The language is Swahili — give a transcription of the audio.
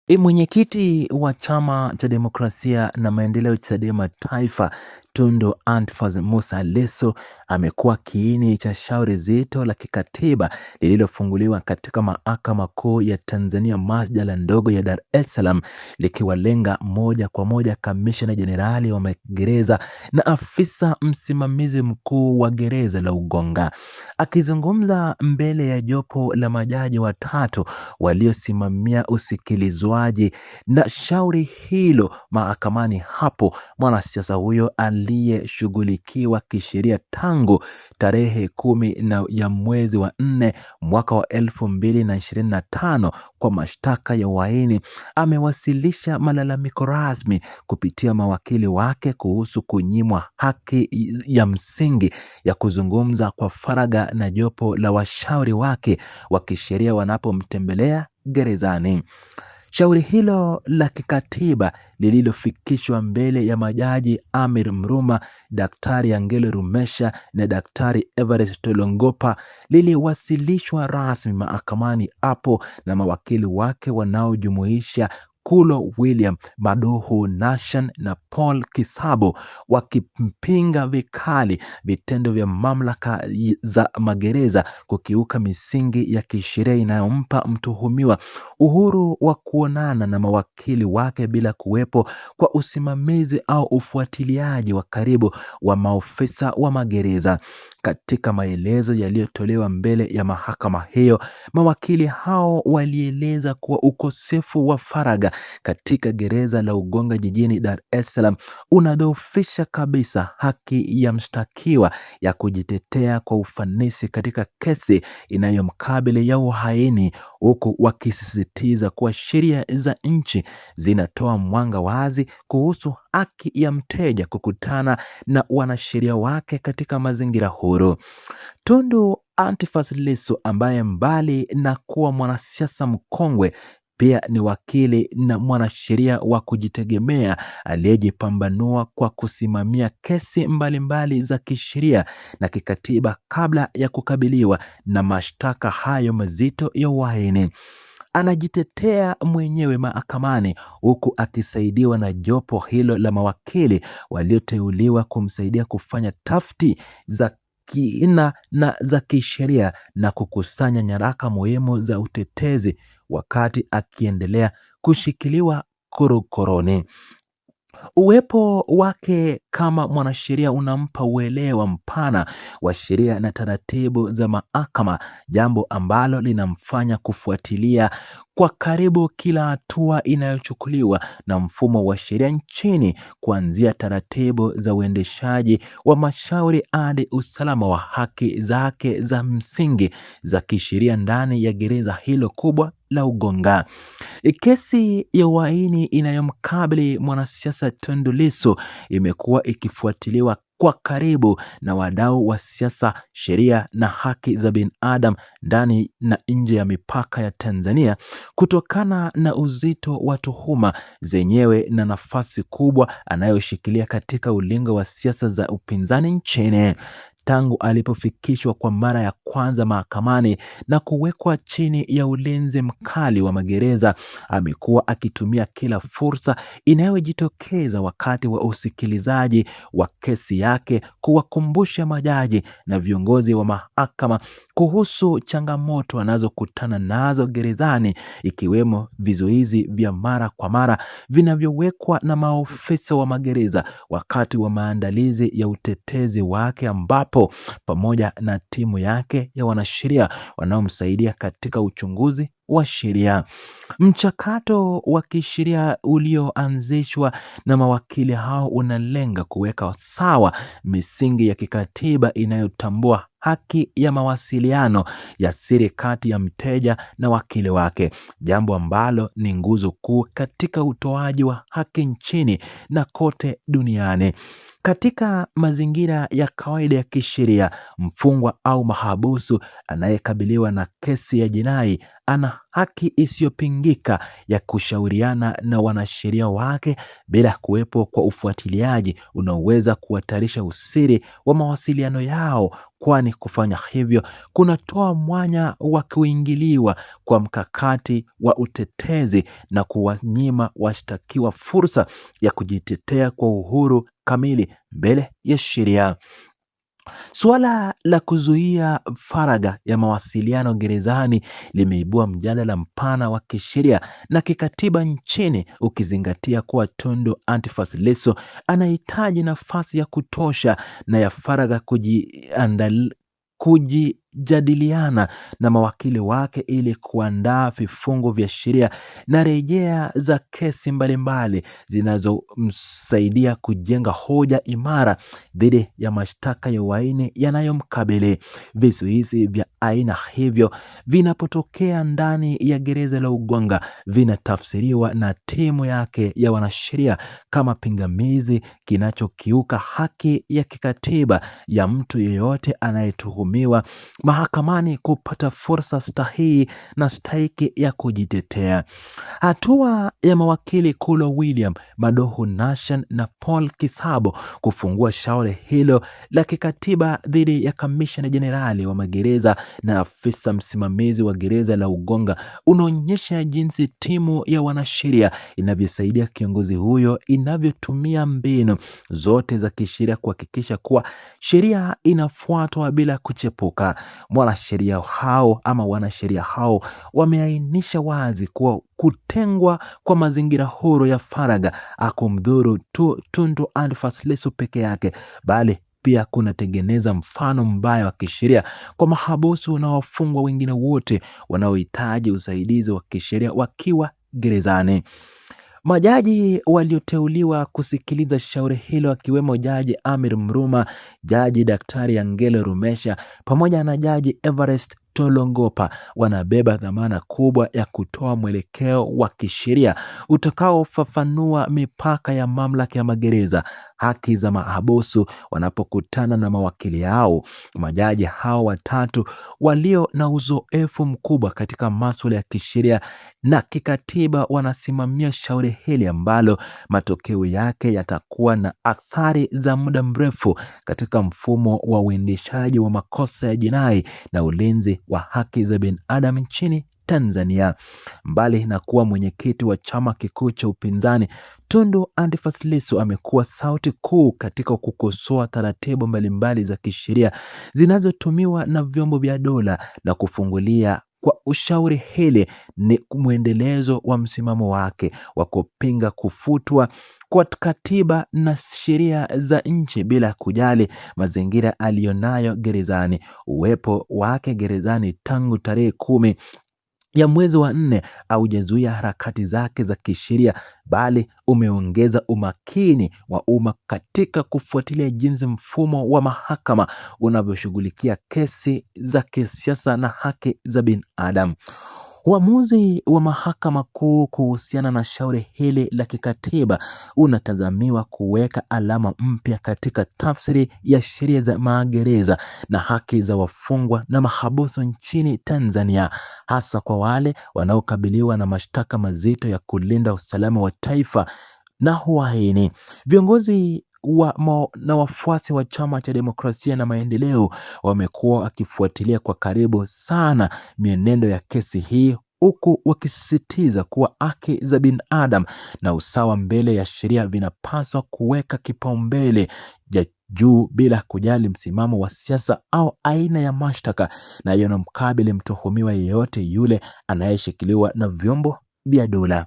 Mwenyekiti wa Chama cha Demokrasia na Maendeleo Chadema Taifa, Tundu Antiphas Musa Lissu amekuwa kiini cha shauri zito la kikatiba lililofunguliwa katika Mahakama Kuu ya Tanzania masjala ndogo ya Dar es Salaam, likiwalenga moja kwa moja kamishna jenerali wa magereza na afisa msimamizi mkuu wa gereza la Ukonga. Akizungumza mbele ya jopo la majaji watatu waliosimamia usikilizwaji na shauri hilo mahakamani hapo, mwanasiasa huyo aliyeshughulikiwa kisheria tangu tarehe 10 ya mwezi wa 4 mwaka wa 2025 kwa mashtaka ya uhaini amewasilisha malalamiko rasmi kupitia mawakili wake kuhusu kunyimwa haki ya msingi ya kuzungumza kwa faragha na jopo la washauri wake wa kisheria wanapomtembelea gerezani. Shauri hilo la kikatiba lililofikishwa mbele ya majaji Amir Mruma, Daktari Angelo Rumesha na Daktari Everest Longopa liliwasilishwa rasmi mahakamani hapo na mawakili wake wanaojumuisha Kulo William, Maduhu Nashan na Paul Kisabo, wakimpinga vikali vitendo vya mamlaka za magereza kukiuka misingi ya kisheria inayompa mtuhumiwa uhuru wa kuonana na mawakili wake bila kuwepo kwa usimamizi au ufuatiliaji wa karibu wa maofisa wa magereza. Katika maelezo yaliyotolewa mbele ya mahakama hiyo, mawakili hao walieleza kuwa ukosefu wa faragha katika gereza la Ukonga jijini Dar es Salaam unadhoofisha kabisa haki ya mshtakiwa ya kujitetea kwa ufanisi katika kesi inayomkabili ya uhaini, huku wakisisitiza kuwa sheria za nchi zinatoa mwanga wazi kuhusu haki ya mteja kukutana na wanasheria wake katika mazingira huru. Tundu Antiphas Lissu, ambaye mbali na kuwa mwanasiasa mkongwe pia ni wakili na mwanasheria wa kujitegemea aliyejipambanua kwa kusimamia kesi mbalimbali za kisheria na kikatiba kabla ya kukabiliwa na mashtaka hayo mazito ya uhaini. Anajitetea mwenyewe mahakamani huku akisaidiwa na jopo hilo la mawakili walioteuliwa kumsaidia kufanya tafiti za kina na za kisheria na kukusanya nyaraka muhimu za utetezi wakati akiendelea kushikiliwa korokoroni. Uwepo wake kama mwanasheria unampa uelewa mpana wa sheria na taratibu za mahakama, jambo ambalo linamfanya kufuatilia kwa karibu kila hatua inayochukuliwa na mfumo wa sheria nchini, kuanzia taratibu za uendeshaji wa mashauri hadi usalama wa haki zake za msingi za kisheria ndani ya gereza hilo kubwa la Ukonga. Kesi ya uhaini inayomkabili mwanasiasa Tundu Lissu imekuwa ikifuatiliwa kwa karibu na wadau wa siasa, sheria na haki za binadamu ndani na nje ya mipaka ya Tanzania, kutokana na uzito wa tuhuma zenyewe na nafasi kubwa anayoshikilia katika ulingo wa siasa za upinzani nchini. Tangu alipofikishwa kwa mara ya kwanza mahakamani na kuwekwa chini ya ulinzi mkali wa magereza, amekuwa akitumia kila fursa inayojitokeza wakati wa usikilizaji wa kesi yake kuwakumbusha majaji na viongozi wa mahakama kuhusu changamoto anazokutana nazo gerezani, ikiwemo vizuizi vya mara kwa mara vinavyowekwa na maofisa wa magereza wakati wa maandalizi ya utetezi wake, ambapo pamoja na timu yake ya wanasheria wanaomsaidia katika uchunguzi wa sheria. Mchakato wa kisheria ulioanzishwa na mawakili hao unalenga kuweka sawa misingi ya kikatiba inayotambua haki ya mawasiliano ya siri kati ya mteja na wakili wake, jambo ambalo ni nguzo kuu katika utoaji wa haki nchini na kote duniani. Katika mazingira ya kawaida ya kisheria, mfungwa au mahabusu anayekabiliwa na kesi ya jinai ana haki isiyopingika ya kushauriana na wanasheria wake bila kuwepo kwa ufuatiliaji unaoweza kuhatarisha usiri wa mawasiliano yao, kwani kufanya hivyo kunatoa mwanya wa kuingiliwa kwa mkakati wa utetezi na kuwanyima washtakiwa fursa ya kujitetea kwa uhuru kamili mbele ya sheria. Suala la kuzuia faragha ya mawasiliano gerezani limeibua mjadala mpana wa kisheria na kikatiba nchini, ukizingatia kuwa Tundu Antiphas Lissu anahitaji nafasi ya kutosha na ya faragha kujadiliana na mawakili wake ili kuandaa vifungu vya sheria na rejea za kesi mbalimbali zinazomsaidia kujenga hoja imara dhidi ya mashtaka ya uhaini yanayomkabili. Vizuizi vya aina hivyo vinapotokea ndani ya gereza la Ukonga vinatafsiriwa na timu yake ya wanasheria kama pingamizi kinachokiuka haki ya kikatiba ya mtu yeyote anayetuhumiwa mahakamani kupata fursa stahiki na stahiki ya kujitetea. Hatua ya mawakili Kulo William, Madohu Nashan na Paul Kisabo kufungua shauri hilo la kikatiba dhidi ya kamishna jenerali wa magereza na afisa msimamizi wa gereza la Ukonga unaonyesha jinsi timu ya wanasheria inavyosaidia kiongozi huyo inavyotumia mbinu zote za kisheria kuhakikisha kuwa sheria inafuatwa bila kuchepuka. Wanasheria hao wameainisha wazi kuwa kutengwa kwa mazingira huru ya faragha hakumdhuru Tundu Antiphas Lissu peke yake, bali pia kunatengeneza mfano mbaya wa kisheria kwa mahabusu na wafungwa wengine wote wanaohitaji usaidizi wa kisheria wakiwa gerezani. Majaji walioteuliwa kusikiliza shauri hilo akiwemo Jaji Amir Mruma, Jaji Daktari Angelo Rumesha pamoja na Jaji Everest Tolongopa wanabeba dhamana kubwa ya kutoa mwelekeo wa kisheria utakaofafanua mipaka ya mamlaka ya magereza, haki za mahabusu wanapokutana na mawakili yao. Majaji hao watatu walio na uzoefu mkubwa katika masuala ya kisheria na kikatiba wanasimamia shauri hili ambalo matokeo yake yatakuwa na athari za muda mrefu katika mfumo wa uendeshaji wa makosa ya jinai na ulinzi wa haki za binadamu nchini Tanzania. Mbali na kuwa mwenyekiti wa chama kikuu cha upinzani, Tundu Antiphas Lissu amekuwa sauti kuu katika kukosoa taratibu mbalimbali za kisheria zinazotumiwa na vyombo vya dola, na kufungulia kwa ushauri hili ni mwendelezo wa msimamo wake wa kupinga kufutwa kwa katiba na sheria za nchi bila kujali mazingira aliyonayo gerezani. Uwepo wake gerezani tangu tarehe 10 ya mwezi wa 4 haujazuia harakati zake za kisheria, bali umeongeza umakini wa umma katika kufuatilia jinsi mfumo wa mahakama unavyoshughulikia kesi za kisiasa na haki za binadamu. Uamuzi wa Mahakama Kuu kuhusiana na shauri hili la kikatiba unatazamiwa kuweka alama mpya katika tafsiri ya sheria za magereza na haki za wafungwa na mahabusu nchini Tanzania, hasa kwa wale wanaokabiliwa na mashtaka mazito ya kulinda usalama wa taifa na uhaini. Viongozi na wafuasi wa Chama cha Demokrasia na Maendeleo wamekuwa wakifuatilia kwa karibu sana mienendo ya kesi hii, huku wakisisitiza kuwa haki za binadamu na usawa mbele ya sheria vinapaswa kuweka kipaumbele cha juu bila kujali msimamo wa siasa au aina ya mashtaka na yanamkabili mtuhumiwa yeyote yule anayeshikiliwa na vyombo vya dola.